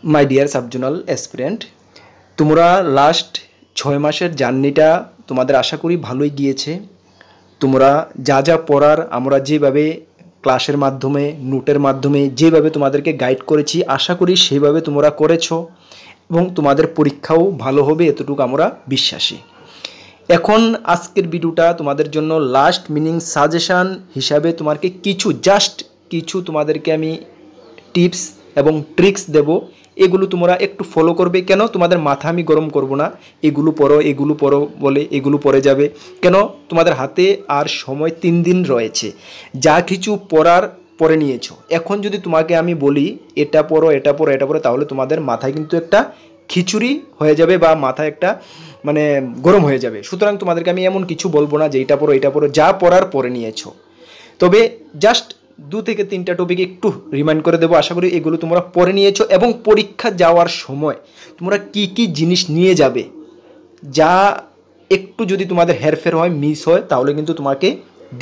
My dear subzonal aspirant, তোমরা last 6 মাসের জার্নিটা তোমাদের আশা করি ভালোই গিয়েছে। তোমরা যা যা পড়ার আমরা যেভাবে ক্লাসের মাধ্যমে নোটের মাধ্যমে যেভাবে তোমাদেরকে গাইড করেছি, আশা করি সেইভাবে তোমরা করেছো এবং তোমাদের পরীক্ষাও ভালো হবে, এতটুকু আমরা বিশ্বাসী। এখন আজকের ভিডিওটা তোমাদের জন্য লাস্ট মিনিং সাজেশান হিসাবে তোমাকে কিছু তোমাদেরকে আমি টিপস এবং ট্রিক্স দেব। এগুলো তোমরা একটু ফলো করবে। কেন তোমাদের মাথা আমি গরম করব না, এগুলো পড়ো বলে এগুলো পড়ে যাবে কেন? তোমাদের হাতে আর সময় 3 দিন রয়েছে, যা কিছু পড়ার পড়ে নিয়েছো। এখন যদি তোমাকে আমি বলি এটা পড়ো এটা পড়ো এটা পড়ো, তাহলে তোমাদের মাথায় কিন্তু একটা খিচুড়ি হয়ে যাবে বা মাথায় একটা মানে গরম হয়ে যাবে। সুতরাং তোমাদেরকে আমি এমন কিছু বলবো না যে এটা পড়ো এটা পড়ো, যা পড়ার পড়ে নিয়েছো। তবে জাস্ট 2 থেকে 3টা টপিক একটু রিমাইন্ড করে দেবো। আশা করি এগুলো তোমরা পড়ে নিয়েছো এবং পরীক্ষা যাওয়ার সময় তোমরা কি কি জিনিস নিয়ে যাবে, যা একটু যদি তোমাদের হেরফের হয়, মিস হয়, তাহলে কিন্তু তোমাকে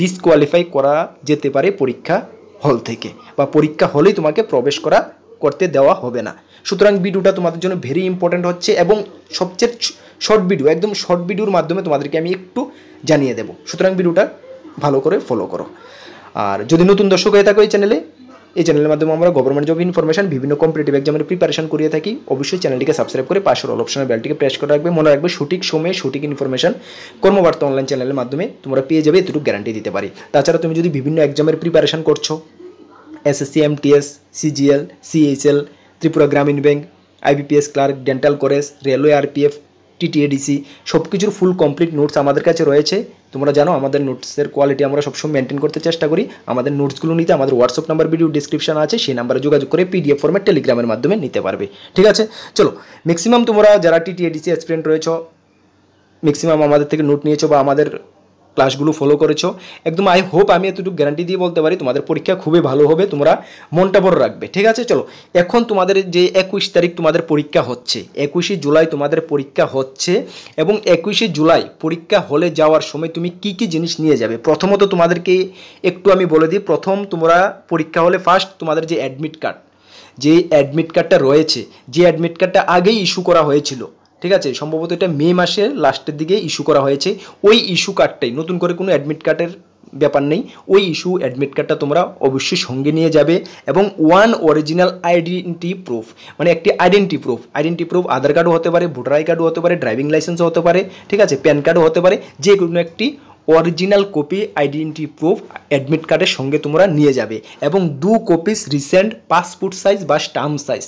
ডিসকোয়ালিফাই করা যেতে পারে পরীক্ষা হল থেকে, বা পরীক্ষা হলেই তোমাকে প্রবেশ করতে দেওয়া হবে না। সুতরাং ভিডিওটা তোমাদের জন্য ভেরি ইম্পর্ট্যান্ট হচ্ছে এবং সবচেয়ে শর্ট ভিডিও, একদম শর্ট ভিডিওর মাধ্যমে তোমাদেরকে আমি একটু জানিয়ে দেবো। সুতরাং ভিডিওটা ভালো করে ফলো করো। আর যদি নতুন দর্শক হয়ে থাকো এই চ্যানেলের মাধ্যমে আমরা গভর্নমেন্ট জব ইনফরমেশন, বিভিন্ন কম্পিটিটিভ এক্সামের প্রিপারেশন করিয়ে থাকি। অবশ্যই চ্যানেলটিকে সাবস্ক্রাইব করে পাশের অল অপশনের বেলটিকে প্রেস করে রাখবে। মনে রাখবে সঠিক সময়ে সঠিক ইনফরমেশন কর্মবার্তা অনলাইন চ্যানেলের মাধ্যমে তোমরা পেয়ে যাবে, এতটুকু গ্যারান্টি দিতে পারি। তাছাড়া তুমি যদি বিভিন্ন এক্সামের প্রিপারেশন করছো, SSC, MTS, CGL, CHL, Tripura Gramin bank, IBPS clerk, dental college, railway, RPF, TTADC, সব কিছুর ফুল কমপ্লিট নোটস আমাদের কাছে রয়েছে। তোমরা জানো আমাদের নোটসের কোয়ালিটি আমরা সবসময় মেনটেন করতে চেষ্টা করি। আমাদের নোটসগুলো নিতে আমাদের হোয়াটসঅ্যাপ নাম্বার ভিডিও ডিসক্রিপশন আছে, সেই নাম্বারে যোগাযোগ করে পিডিএফ ফর্মে টেলিগ্রামের মাধ্যমে নিতে পারবে। ঠিক আছে, চলো। ম্যাক্সিমাম তোমরা যারা টিটিএডিসি অ্যাসপিরেন্ট রয়েছো, ম্যাক্সিমাম আমাদের থেকে নোট নিয়েছো বা আমাদের ক্লাসগুলো ফলো করেছো। একদম আই হোপ আমি এতটুকু গ্যারান্টি দিয়ে বলতে পারি তোমাদের পরীক্ষা খুবই ভালো হবে, তোমরা মনটা বড় রাখবে। ঠিক আছে, চলো। এখন তোমাদের যে 21 তারিখ তোমাদের পরীক্ষা হচ্ছে, 21শে জুলাই তোমাদের পরীক্ষা হচ্ছে এবং 21শে জুলাই পরীক্ষা হলে যাওয়ার সময় তুমি কি কি জিনিস নিয়ে যাবে। প্রথমত তোমাদেরকে একটু আমি বলে দিই, প্রথম তোমরা পরীক্ষা হলে ফার্স্ট তোমাদের যে অ্যাডমিট কার্ডটা রয়েছে, যে অ্যাডমিট কার্ডটা আগেই ইস্যু করা হয়েছিল, ঠিক আছে, সম্ভবত এটা মে মাসের লাস্টের দিকে ইস্যু করা হয়েছে, ওই ইস্যু কার্ডটাই, নতুন করে কোনো অ্যাডমিট কার্ডের ব্যাপার নেই, ওই ইস্যু অ্যাডমিট কার্ডটা তোমরা অবশ্যই সঙ্গে নিয়ে যাবে। এবং ওয়ান অরিজিনাল আইডেন্টি প্রুফ, মানে একটি আইডেন্টি প্রুফ আধার কার্ডও হতে পারে, ভোটার আই কার্ডও হতে পারে, ড্রাইভিং লাইসেন্সও হতে পারে, ঠিক আছে, প্যান কার্ডও হতে পারে, যে কোনো একটি original copy identity proof admit কার্ডের সঙ্গে তোমরা নিয়ে যাবে। এবং 2 কপিস রিসেন্ট পাসপোর্ট সাইজ বা স্টাম্প সাইজ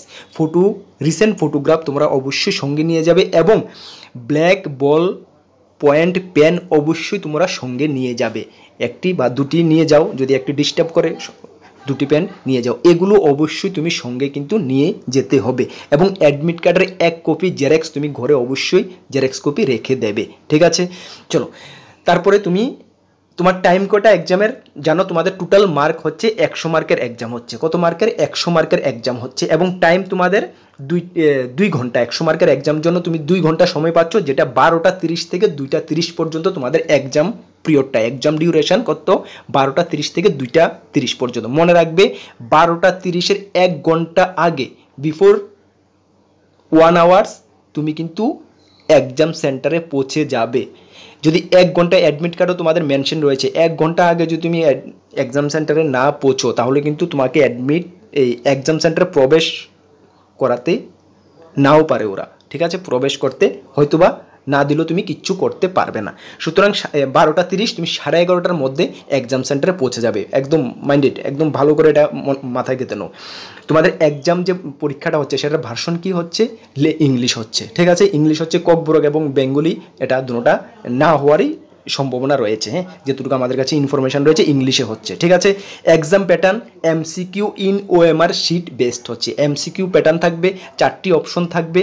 রিসেন্ট ফটোগ্রাফ তোমরা অবশ্যই সঙ্গে নিয়ে যাবে। এবং ব্ল্যাক বল পয়েন্ট পেন অবশ্যই তোমরা সঙ্গে নিয়ে যাবে, একটি বা দুটি নিয়ে যাও, যদি একটি ডিস্টার্ব করে 2টি পেন নিয়ে যাও। এগুলো অবশ্যই তুমি সঙ্গে কিন্তু নিয়ে যেতে হবে। এবং অ্যাডমিট কার্ডের 1 কপি জেরক্স তুমি ঘরে অবশ্যই জেরক্স কপি রেখে দেবে। ঠিক আছে, চলো। তারপরে তুমি তোমার টাইম কটা এক্সামের জানো? তোমাদের টোটাল মার্ক হচ্ছে 100 মার্কের এক্সাম হচ্ছে। কত মার্কের? 100 মার্কের এক্সাম হচ্ছে। এবং টাইম তোমাদের 2 ঘন্টা। 100 মার্কের এক্সাম জন্য তুমি 2 ঘন্টা সময় পাচ্ছ, যেটা 12টা 30 থেকে 2টা 30 পর্যন্ত তোমাদের এক্সাম পিরিয়ডটা, এক্সাম ডিউরেশন কত? 12টা 30 থেকে 2টা 30 পর্যন্ত। মনে রাখবে 12টা 30-এর 1 ঘন্টা আগে, বিফোর 1 আওয়ার্স তুমি কিন্তু এক্সাম সেন্টারে পৌঁছে যাবে। যদি 1 ঘন্টা অ্যাডমিট কার্ডও তোমাদের মেনশন রয়েছে, 1 ঘন্টা আগে যদি তুমি এক্সাম সেন্টারে না পৌঁছো, তাহলে কিন্তু তোমাকে এক্সাম সেন্টারে প্রবেশ করাতে নাও পারে ওরা। ঠিক আছে, প্রবেশ করতে হয়তোবা না দিলেও তুমি কিচ্ছু করতে পারবে না। সুতরাং 12টা 30 তুমি 11:30টার মধ্যে এক্সাম সেন্টারে পৌঁছে যাবে। একদম মাইন্ডেড, একদম ভালো করে এটা মাথায় গেঁথে নাও। তোমাদের এক্সাম যে পরীক্ষাটা হচ্ছে সেটার ভার্সন কি হচ্ছে? ইংলিশ হচ্ছে। ঠিক আছে, ইংলিশ হচ্ছে। ককবরক এবং বেঙ্গলি এটা দুটোটা না হওয়ারই সম্ভাবনা রয়েছে। হ্যাঁ, যেটুকু আমাদের কাছে ইনফরমেশন রয়েছে ইংলিশে হচ্ছে। ঠিক আছে, exam pattern MCQ in OMR sheet based হচ্ছে। এমসিকিউ প্যাটার্ন থাকবে, 4টি অপশন থাকবে,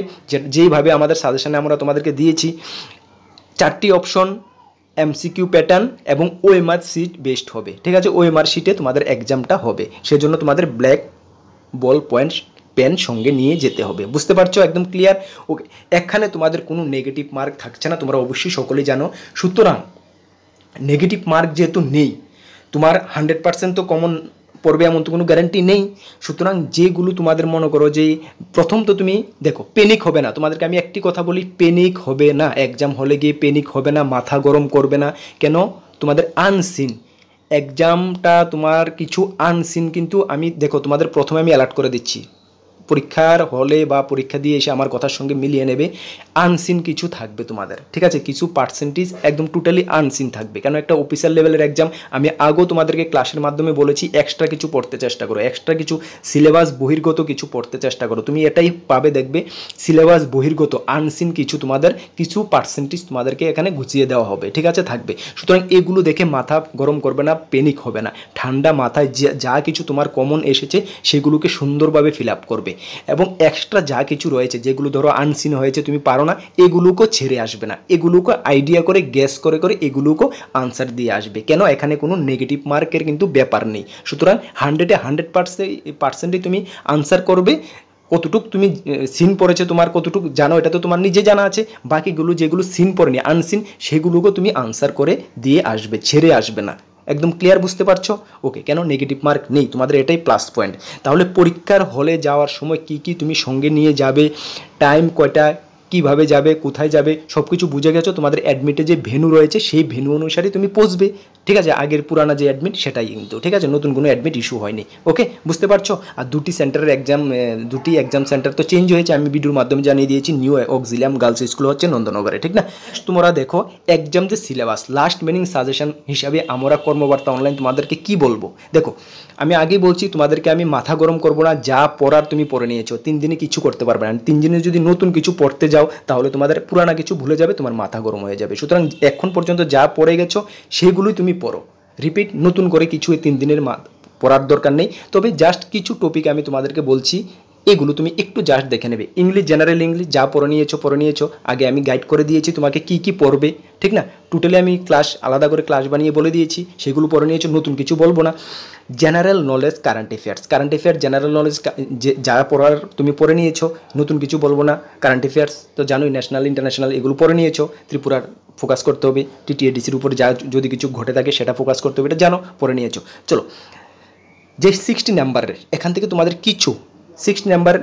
যেইভাবে আমাদের সাজেশনে আমরা তোমাদেরকে দিয়েছি। 4টি অপশন, এমসিকিউ প্যাটার্ন এবং ওএমআর শিট বেসড হবে। ঠিক আছে, ওএমআর শিটে তোমাদের এক্সামটা হবে, সেজন্য তোমাদের ব্ল্যাক বল পয়েন্ট পেন সঙ্গে নিয়ে যেতে হবে। বুঝতে পারছো? একদম ক্লিয়ার? ওকে, এখানে তোমাদের কোনো নেগেটিভ মার্ক থাকছে না, তোমরা অবশ্যই সকলেই জানো। সুতরাং নেগেটিভ মার্ক যেহেতু নেই, তোমার 100% তো কমন পড়বে এমন তো কোনো গ্যারান্টি নেই। সুতরাং যেগুলো তোমাদের মনে করো যে প্রথম তো তুমি দেখো প্যানিক হবে না, তোমাদেরকে আমি একটি কথা বলি, প্যানিক হবে না, এক্সাম হলে গিয়ে প্যানিক হবে না, মাথা গরম করবে না। কেন? তোমাদের আনসিন এক্সামটা, তোমার কিছু আনসিন, কিন্তু আমি দেখো তোমাদের প্রথমে আমি অ্যালার্ট করে দিচ্ছি, পরীক্ষার হলে বা পরীক্ষা দিয়ে এসে আমার কথার সঙ্গে মিলিয়ে নেবে, আনসিন কিছু থাকবে তোমাদের, ঠিক আছে? কিছু পার্সেন্টেজ একদম টোটালি আনসিন থাকবে। কেন? একটা অফিসিয়াল লেভেলের এক্সাম, আমি আগেও তোমাদেরকে ক্লাসের মাধ্যমে বলেছি এক্সট্রা কিছু পড়তে চেষ্টা করো, এক্সট্রা কিছু সিলেবাস বহির্গত কিছু পড়তে চেষ্টা করো, তুমি এটাই পাবে, দেখবে সিলেবাস বহির্গত আনসিন কিছু তোমাদের কিছু পার্সেন্টেজ তোমাদেরকে এখানে গুছিয়ে দেওয়া হবে, ঠিক আছে? থাকবে। সুতরাং এগুলো দেখে মাথা গরম করবে না, প্যানিক হবে না, ঠান্ডা মাথায় যা কিছু তোমার কমন এসেছে সেগুলোকে সুন্দরভাবে ফিল আপ করবে, এবং এক্সট্রা যা কিছু রয়েছে যেগুলো ধরো আনসিন হয়েছে তুমি পারো না, এগুলোকে ছেড়ে আসবে না, এগুলোকে আইডিয়া করে গ্যাস করে করে এগুলোকে আনসার দিয়ে আসবে। কেন? এখানে কোনো নেগেটিভ মার্কের কিন্তু ব্যাপার নেই। সুতরাং 100% তুমি আনসার করবে। কতটুক তুমি সিন পড়েছে তোমার কতটুক জানো এটা তো তোমার নিজে জানা আছে, বাকিগুলো যেগুলো সিন পড়েনি আনসিন সেগুলোকে তুমি আনসার করে দিয়ে আসবে, ছেড়ে আসবে না। একদম ক্লিয়ার? বুঝতে পারছো? ওকে। কেন? নেগেটিভ মার্ক নেই, তোমাদের এটাই প্লাস পয়েন্ট। তাহলে পরীক্ষার হলে যাওয়ার সময় কি কি তুমি সঙ্গে নিয়ে যাবে, টাইম কয়টা, কীভাবে যাবে, কোথায় যাবে, সব কিছু বুঝে গেছো। তোমাদের অ্যাডমিটে যে ভেন্যু রয়েছে সেই ভেন্যু অনুসারে তুমি পৌঁছবে, ঠিক আছে? আগের পুরানা যে অ্যাডমিট সেটাই কিন্তু, ঠিক আছে? নতুন কোনো অ্যাডমিট ইস্যু হয়নি। ওকে, বুঝতে পারছো? আর দুটি এক্সাম সেন্টার তো চেঞ্জ হয়েছে, আমি ভিডিওর মাধ্যমে জানিয়ে দিয়েছি। নিউ অক্সিলিয়াম গার্লস স্কুল হচ্ছে নন্দনগরে, ঠিক না? তোমরা দেখো এক্সাম যে সিলেবাস, লাস্ট মিনিং সাজেশন হিসাবে আমরা কর্মবার্তা অনলাইন তোমাদেরকে কি বলবো, দেখো আমি আগেই বলছি তোমাদেরকে আমি মাথা গরম করবো না, যা পড়ার তুমি পড়ে নিয়েছো, 3 দিনে কিছু করতে পারবে না। 3 দিনে যদি নতুন কিছু পড়তে যাও তাহলে তোমাদের পুরানা কিছু ভুলে যাবে, তোমার মাথা গরম হয়ে যাবে। সুতরাং এখন পর্যন্ত যা পড়ে গেছো সেগুলোই তুমি পড়ো, রিপিট নতুন করে কিছু এই 3 দিনের পড়ার দরকার নেই। তবে জাস্ট কিছু টপিক আমি তোমাদেরকে বলছি, এগুলো তুমি একটু জাস্ট দেখে নেবে। ইংলিশ, জেনারেল ইংলিশ যা পড়ে নিয়েছো, আগে আমি গাইড করে দিয়েছি তোমাকে কি কি পড়বে, ঠিক না? টোটালি আমি ক্লাস আলাদা করে ক্লাস বানিয়ে বলে দিয়েছি, সেগুলো পড়ে নিয়েছো, নতুন কিছু বলবো না। General knowledge, current affairs, general knowledge যা পড়ার তুমি পড়ে নিয়েছো, নতুন কিছু বলবো না। কারেন্ট অ্যাফেয়ার্স তো জানোই, ন্যাশনাল ইন্টারন্যাশনাল এগুলো পড়ে নিয়েছো। ত্রিপুরার ফোকাস করতে হবে, টিটিএডিসির উপর যা যদি কিছু ঘটে থাকে সেটা ফোকাস করতে হবে, এটা জানো, পড়ে নিয়েছো। চলো, যে 60 নাম্বারের এখান থেকে তোমাদের কিছু 60 number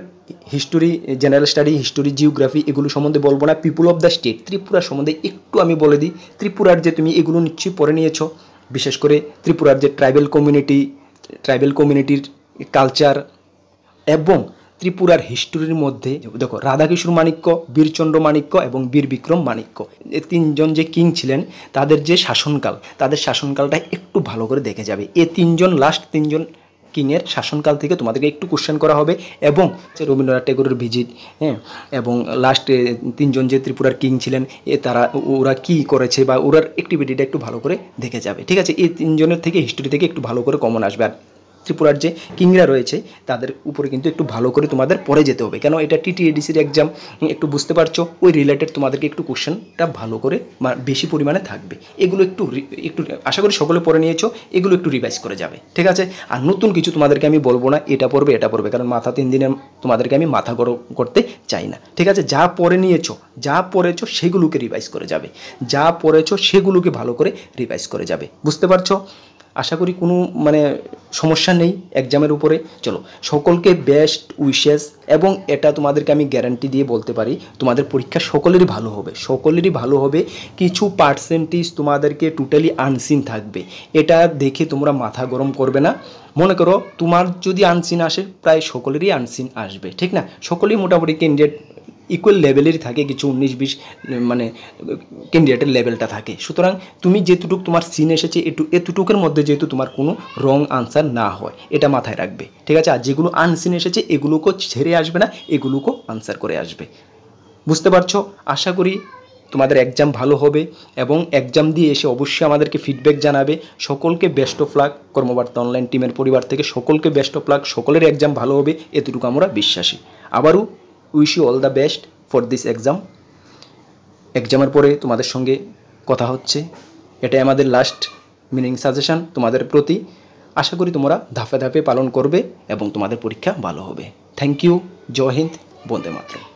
history, general study, history, geography এগুলো সম্বন্ধে বলবো না। People of the state, Tripura সম্বন্ধে একটু আমি বলে দিই। ত্রিপুরার যে তুমি এগুলো নিশ্চয়ই পড়ে নিয়েছো, বিশেষ করে ত্রিপুরার যে ট্রাইবেল কমিউনিটির কালচার এবং ত্রিপুরার হিস্টোরির মধ্যে দেখো রাধাকিশোর মাণিক্য, বীরচন্দ্র মাণিক্য এবং বীর বিক্রম মাণিক্য, এই 3জন যে কিং ছিলেন তাদের শাসনকালটা একটু ভালো করে দেখে যাবে। এই 3জন লাস্ট 3জন কিংয়ের শাসনকাল থেকে তোমাদেরকে একটু কোশ্চেন করা হবে, এবং রবীন্দ্রনাথ ঠাকুরের ভিজিট, হ্যাঁ, এবং লাস্ট 3জন যে ত্রিপুরার কিং ছিলেন ওরা কী করেছে বা ওরার অ্যাক্টিভিটিটা একটু ভালো করে দেখে যাবে, ঠিক আছে? এই 3জনের থেকে হিস্টোরি থেকে একটু ভালো করে কমন আসবে। আর ত্রিপুরার যে কিংরা রয়েছে তাদের উপরে কিন্তু একটু ভালো করে তোমাদের পড়ে যেতে হবে, কেন এটা টিটিএডিসির এক্সাম, একটু বুঝতে পারছো? ওই রিলেটেড তোমাদেরকে একটু কোশ্চেনটা ভালো করে বেশি পরিমাণে থাকবে। এগুলো একটু আশা করি সকলে পড়ে নিয়েছো, এগুলো একটু রিভাইজ করে যাবে, ঠিক আছে? আর নতুন কিছু তোমাদেরকে আমি বলবো না, এটা পড়বে, কারণ মাথা 3 দিনে তোমাদেরকে আমি মাথা গরম করতে চাই না, ঠিক আছে? যা পড়েছো সেগুলোকে রিভাইজ করে যাবে, যা পড়েছো সেগুলোকে ভালো করে রিভাইজ করে যাবে, বুঝতে পারছো? আশা করি কোনো সমস্যা নেই এক্সামের উপরে। চলো, সকলকে বেস্ট উইশেস, এবং এটা তোমাদেরকে আমি গ্যারান্টি দিয়ে বলতে পারি তোমাদের পরীক্ষা সকলেরই ভালো হবে। কিছু পার্সেন্টেজ তোমাদেরকে টোটালি আনসিন থাকবে, এটা দেখে তোমরা মাথা গরম করবে না। মনে করো তোমার যদি আনসিন আসে, প্রায় সকলেরই আনসিন আসবে, ঠিক না? সকলেই মোটামুটি ক্যান্ডিডেট ইকুয়াল লেভেলেরই থাকে, কিছু 19-20 ক্যান্ডিডেটের লেভেলটা থাকে। সুতরাং তুমি যেটুকু তোমার সিন এসেছে এতটুকুর মধ্যে যেহেতু তোমার কোনো রং আনসার না হয়, এটা মাথায় রাখবে, ঠিক আছে? আর যেগুলো আনসিন এসেছে এগুলোকেও ছেড়ে আসবে না, এগুলোকেও আনসার করে আসবে, বুঝতে পারছো? আশা করি তোমাদের এক্সাম ভালো হবে, এবং এক্সাম দিয়ে এসে অবশ্যই আমাদেরকে ফিডব্যাক জানাবে। সকলকে বেস্ট অফ লাক, কর্মবার্তা অনলাইন টিমের পরিবার থেকে সকলকে বেস্ট অফ লাক, সকলের এক্সাম ভালো হবে এতটুকু আমরা বিশ্বাসী। আবারও wish you all the best for this এক্সামের পরে তোমাদের সঙ্গে কথা হচ্ছে। এটাই আমাদের লাস্ট মিনিং সাজেশন তোমাদের প্রতি। আশা করি তোমরা ধাপে ধাপে পালন করবে এবং তোমাদের পরীক্ষা ভালো হবে। Thank you. জয় হিন্দ, বন্দে মাতরম।